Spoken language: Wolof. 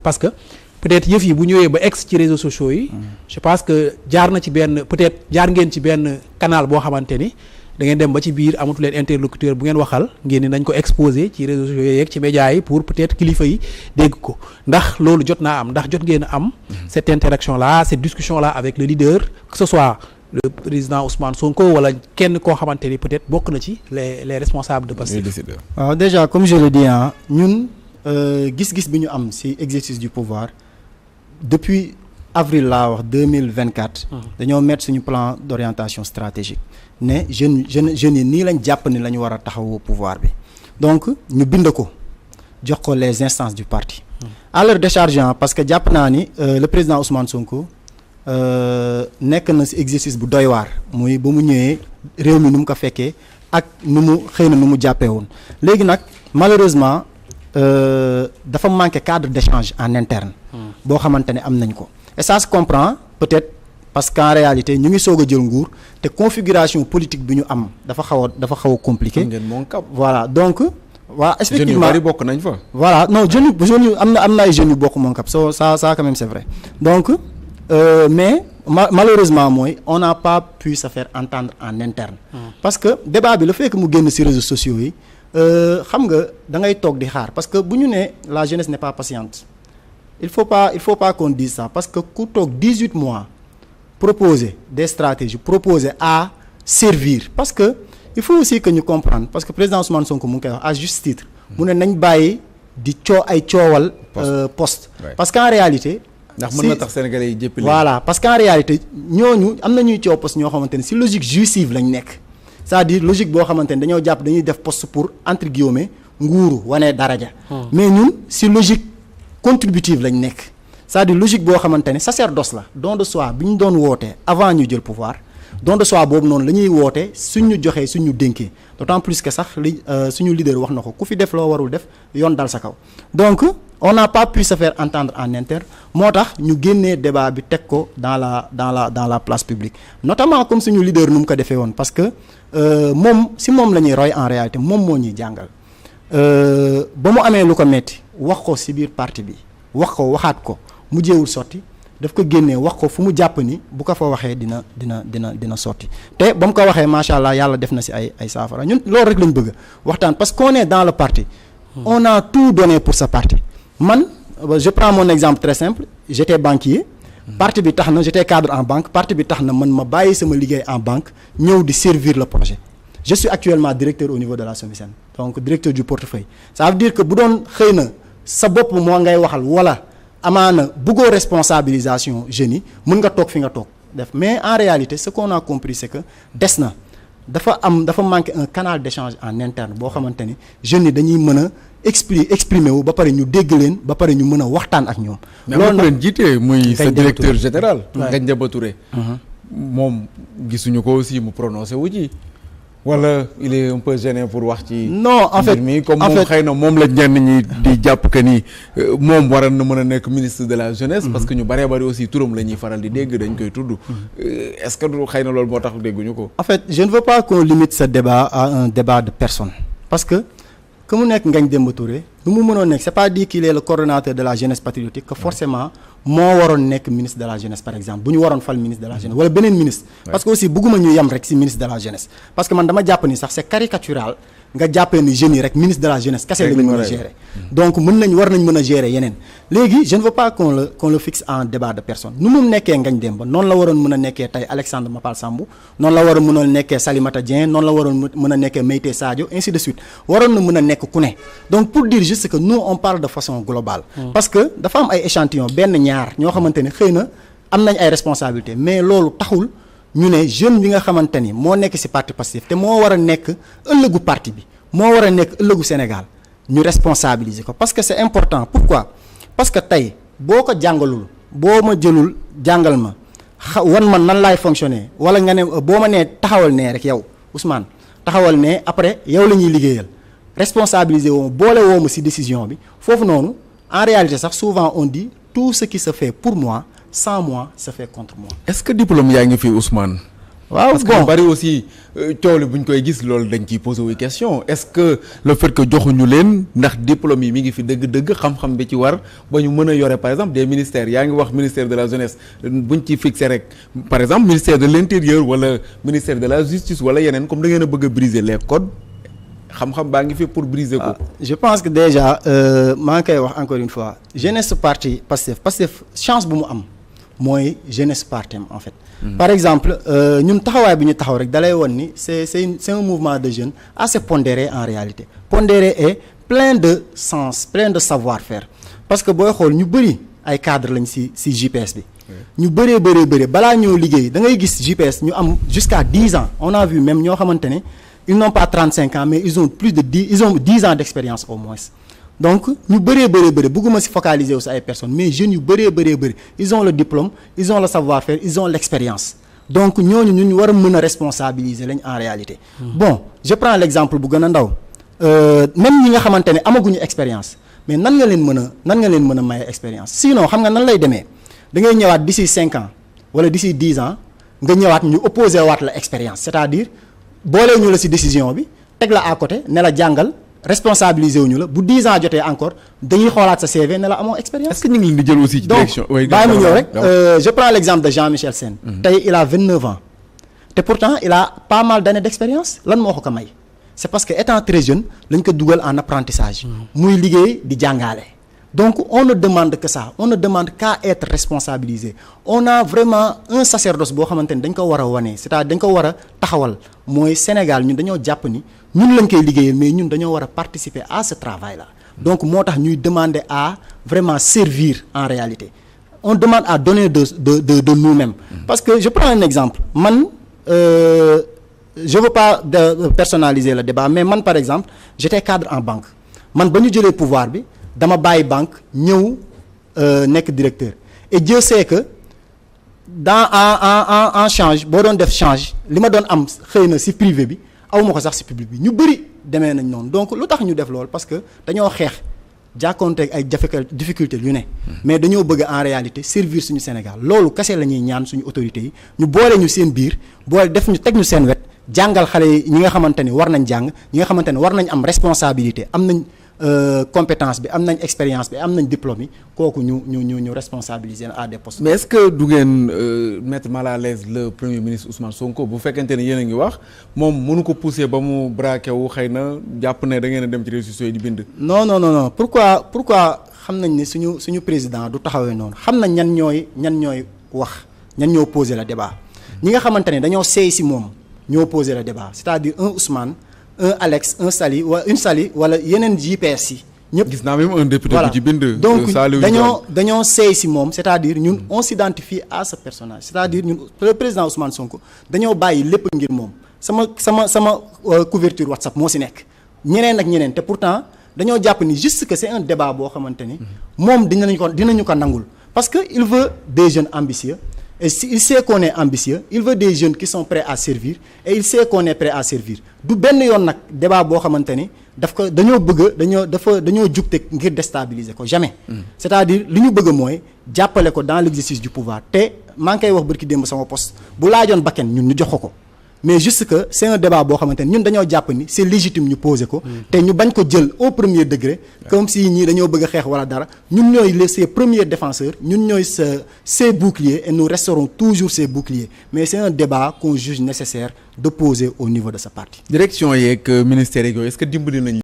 parce que peut-être yëf yi bu ñëwee ba ex ci réseaux sociaux yi. je pense que jaar na ci benn peut-être jaar ngeen ci benn canal boo xamante ni da ngeen dem ba ci biir amatu leen interlocuteur bu ngeen waxal ngeen ni nañ ko exposer ci réseaux sociaux yeeg ci médias yi pour peut-être kilifa yi dégg ko ndax loolu jot naa am ndax jot ngeen a am. cette interaction là cette discussion là avec le leader que ce soit le président Ousmane Sonko wala kenn koo xamante ni peut-être bokk na ci les responsables de Pastef. waaw déjà comme je le dis ñun gis-gis bi ñu am ci exercice du pouvoir. Depuis avril laa wax 2024. dañoo mettre suñu plan d'orientation stratégique ne jeunes yi nii lañ jàpp ni la ñu war a taxawu pouvoir bi donc ñu bind ko jox ko les instances du parti. à leur décharge parce que jàpp naa ni le président Ousmane Sonko nekk na ci exercice bu doy waar muy ba mu ñëwee réew mi nu mu ko fekkee ak nu mu xëy na nu mu jàppee woon léegi nag malheureusement. dafa manqué cadre d'échange en interne. boo xamante ne am nañ ko et ça se comprend peut-être parce qu'en réalité ñu ngi soog a jël nguur te configuration politique bi ñu am dafa xaw a compliqué. voilà donc. waa effectivement jeunes yu bari bokk nañ fa. voilà non jeunes yu am na ay jeunes yu bokk Moncap ça quand même c'est vrai donc mais malheureusement mooy on n'a pas pu se faire entendre en interne. parce que débat bi le fait que mu génn ci réseaux sociaux yi. xam nga da ngay toog di xaar parce que bu ñu nee la jeunesse n'est pas patiente il faut pas qu'on dise ça parce que ku toog 18 mois proposer des stratégies proposer à servir parce que il faut aussi que ñu comprendre parce que président Ousmane Sonko mu ngi koy wax à juste titre mu ne nañ bàyyi di coowal poste parce qu'en réalité ndax mën na tax sénégalais yi jëppale voilà parce qu'en réalité ñooñu am na ñuy coow poste ñoo xamante ne si logique jouissive lañ nekk c'est-à-dire logique boo xamante ne dañoo jàpp dañuy def poste pour entre guillemets nguuru wane daraja mais ñun si logique contributive lañ nekk c'est-à-dire logique boo xamante ne sacerdoce la don de soi bi ñu doon wootee avant ñu jël pouvoir don de soi boobu noonu la ñuy woote suñu joxee suñu dénkee d'autant plus que sax li suñu leader wax na ko ku fi def loo warul def yoon dal sa kaw donc on n'a pas pu se faire entendre en interne moo tax ñu génnee débat bi teg ko dans la place publique notamment comme suñu leader nu mu ko defee woon parce que moom la ñuy roy en réalité moom moo ñuy jàngal ba mu amee lu ko metti wax ko ci biir parti bi waxaat ko mu jéewul sotti daf ko génnee wax ko fu mu jàpp ni bu ko fa waxee dina sotti te ba mu ko waxee macha allah yàlla def na ci ay saafara ñun loolu rek lañ bëgg waxtaan parce qu'on est dans le parti on a tout donné pour ce parti man je prends mon exemple très simple j'étais banquier parti bi tax na j'étais cadre en banque parti bi tax na man ma bàyyi sama liggéey en banque ñëw di servir le projet je suis actuellement directeur au niveau de la SOMISEN donc directeur du portefeuille ça veut dire que bu doon xëy na sa bopp moo ngay waxal wala amaana bëggoo responsabilisation jeunes yi mën nga toog fi nga toog def mais en réalité ce qu'on a compris c'est que des na dafa manquer un canal d'échange en interne boo xamante ni jeunes yi dañuy mën a exprimer wu ba pare ñu dégg leen ba pare ñu mën a waxtaan ak ñoom. loolu nag leen jiite muy sa directeur général. Ngagne Demba Touré. moom gisuñu ko aussi mu prononcé wu ci. wala il est un peu gêné pour wax ci. non en fait mi comme moom xëy na moom la ñenn ñi di jàpp que ni moom waroon na mën a nekk ministre de la jeunesse. parce que ñu bëree bëri aussi turam la ñuy faral di dégg dañ koy tudd. est-ce que du xëy na loolu moo tax dégguñu ko. en fait je ne veux pas qu'on limite ce débat à un débat de personne parce que mu nekk Ngagne Demba Touré nu mu mënoon nekk c'est pas dit qu'il est le coordonnateur de la jeunesse patriotique que forcément moo waroon nekk ministre de la jeunesse par exemple bu ñu waroon fal ministre de la jeunesse wala beneen ministre parce que aussi bëgguma ñu yem rek ci ministre de la jeunesse parce que man dama jàpp ni sax c'est caricatural nga jàppee ni jeunes yi rek ministre de la jeunesse kese lañu mën a gérer donc war nañ mën a gérer yeneen léegi je ne veux pas qu'on le fixe en débat de personne nu mu nekkee Ngagne Demba noonu la waroon mën a nekkee tey Alexandre Mapal Sambou noonu la waroon mën a nekkee Salimata Dieng noonu la waroon mën a nekkee Mayté Sadio ainsi de suite waroon na mën a nekk ku ne donc pour dire juste que nous on parle de façon globale parce que dafa am ay échantillons benn ñaar ñoo xamante ne xëy na am nañ ay responsabilités mais loolu taxul ñu ne jeune bi nga xamante ni moo nekk ci parti Pastef te moo war a nekk ëllëgu parti bi moo war a nekk ëllëgu Sénégal ñu responsabiliser ko parce que c'est important pourquoi parce que tey boo ko jàngalul boo ma jëlul jàngal ma wan man nan laay fonctionner wala nga ne boo ma nee taxawal nee rek yow Ousmane taxawal ne après yow la ñuy liggéeyal responsabiliser woo ma boole woo ma ci décision bi foofu noonu en réalité sax souvent on dit tout ce qui se fait pour moi sans moi se fait contre moi. est-ce que diplôme yaa ngi fi Ousmane waaw parce que ñu bari aussi coow li bu ñu koy gis loolu dañ ciy poser wu question est-ce que le fait que joxuñu leen ndax diplôme yi mi ngi fi dëgg-dëgg xam-xam bi ci war ba ñu mën a yore par exemple des ministères yaa ngi wax ministère de la jeunesse buñ ci fixé rek par exemple ministère de l'intérieur wala ministère de la justice wala yeneen comme da ngeen a bëgg a briser les codes xam-xam baa ngi fi pour briser ko. je pense que déjà maa ngi koy wax encore une fois jeunesse parti Pastef chance bu mu am mooy jeunesse parti am en fait. Par exemple ñun taxawaay bi ñu taxaw rek dalay won ni c'est un mouvement de jeunes assez pondéré en réalité pondéré et plein de sens plein de savoir-faire parce que booy xool ñu bëri ay cadres lañ ci JPS bi. ñu bëree balaa ñoo liggéey da ngay gis JPS ñu am jusqu'à 10 ans on a vu même ñoo xamante ne ils n'ont pas 35 ans mais ils ont 10 ans d'expérience au moins. Donc ñu bëree bëgguma ci focaliser aussi ay personnes mais jeunes yu bëree ils ont le diplôme ils ont le savoir-faire ils ont l'expérience donc ñooñu ñun war a mën a responsabiliser lañ en réalité. Bon je prends l'exemple bu gën a ndaw même ñi nga xamante ne amaguñu expérience mais nan nga leen mën a maye expérience sinon xam nga nan lay demee da ngay ñëwaat d'ici 5 ans wala d'ici 10 ans nga ñëwaat ñu opposé waat la expérience c'est-à-dire boolee ñu la ci décision bi teg la à côté ne la jàngal. Responsabiliser wuñu la bu 10 ans jotee encore dañuy xoolaat sa CV ne la amoo expérience. est-ce que ñu ngi leen di jël aussi ci direction. donc bàyyi ma ñëw rek je prends l'exemple de Jean-Michel Sène. Tey il a 29 ans te pourtant il a pas mal d'années d'expérience lan moo ko may c'est parce que étant très jeune lañ ko dugal en apprentissage. muy liggéey di jàngale. donc on ne demande que ça on ne demande qu'à être responsabilisé on a vraiment un sacerdoce boo xamante ni dañ ko war a wane c'est-à-dire dañ ko war a taxawal mooy Sénégal ñun dañoo jàpp ni ñun lañ koy liggéeyee mais ñun dañoo war a participer à ce travail-là donc moo tax ñuy demander à vraiment servir en réalité on demande à donner de nous-mêmes parce que je prends un exemple man je veux pas personnaliser le débat mais man par exemple j'étais cadre en banque man ba ñu jëlee pouvoir bi dama bàyyi banque ñëw nekk directeur et Dieu sait que dans en change boo doon def change li ma doon am xëy na ci privé bi awuma ko sax ci public bi ñu bëri demee nañ noonu donc lu tax ñu def loolu parce que dañoo xeex jàkkoonteeg ay difficulté yu ne mais dañoo bëgg en réalité servir suñu Sénégal loolu kese la ñuy ñaan suñu autorités yi ñu boole ñu seen biir boole def ñu teg ñu seen wet jàngal xale yi ñi nga xamante ni war nañ jàng ñi nga xamante ni war nañ am responsabilité am nañ compétence bi am nañ expérience bi am nañ diplôme yi kooku ñu responsabiliser à des postes. mais est-ce que du ngeen mettre mal à l'aise le premier ministre Ousmane Sonko bu fekkente ne yéen a ngi wax moom mënu ko pousser ba mu braqué wu xëy na jàpp ne da ngeen a dem ci réseaux sociaux yi di bind. non pourquoi xam nañ ne suñu président du taxawee noonu xam nañ ñan ñooy wax ñan ñoo poser le débat ñi nga xamante ne dañoo seey ci moom ñoo poser le débat c'est-à-dire un Ousmane. un Alex un Sali wala une Sali wala yeneen JPS yi ñëpp. gis naa même un député bu ci bind. donc dañoo seey ci moom c'est-à-dire ñun on s'identifie à ce personnage c'est-à-dire ñun le président Ousmane Sonko dañoo bàyyi lépp ngir moom sama couverture WhatsApp moo ci nekk ñeneen ak ñeneen te pourtant dañoo jàpp ni juste que c'est un débat boo xamante ni moom dinañu ko nangul parce que il veut des jeunes ambitieux. Et il sait qu'on est ambitieux il veut des jeunes qui sont prêts à servir et il sait qu'on est prêt à servir du benn yoon nag débat boo xamante ni dañoo jugte ngir déstabiliser ko jamais c'est-à-dire li ñu bëgg mooy jàppale ko dans l'exercice du pouvoir te maa ngi koy wax barki démb sama poste bu laajoon bakken ñun ñu jox ko mais juste que c'est un débat boo xamante ni ñun dañoo jàpp ni c'est légitime ñu poser ko te ñu bañ ko jël au premier degré comme si ñii dañoo bëgg a xeex wala dara ñun ñooy ces premiers défenseurs ñun ñooy ces boucliers et nous resterons toujours ces boucliers mais c'est un débat qu'on juge nécessaire de poser au niveau de ce parti. direction yeeg ministère yeeg yooyu est-ce que dimbali nañ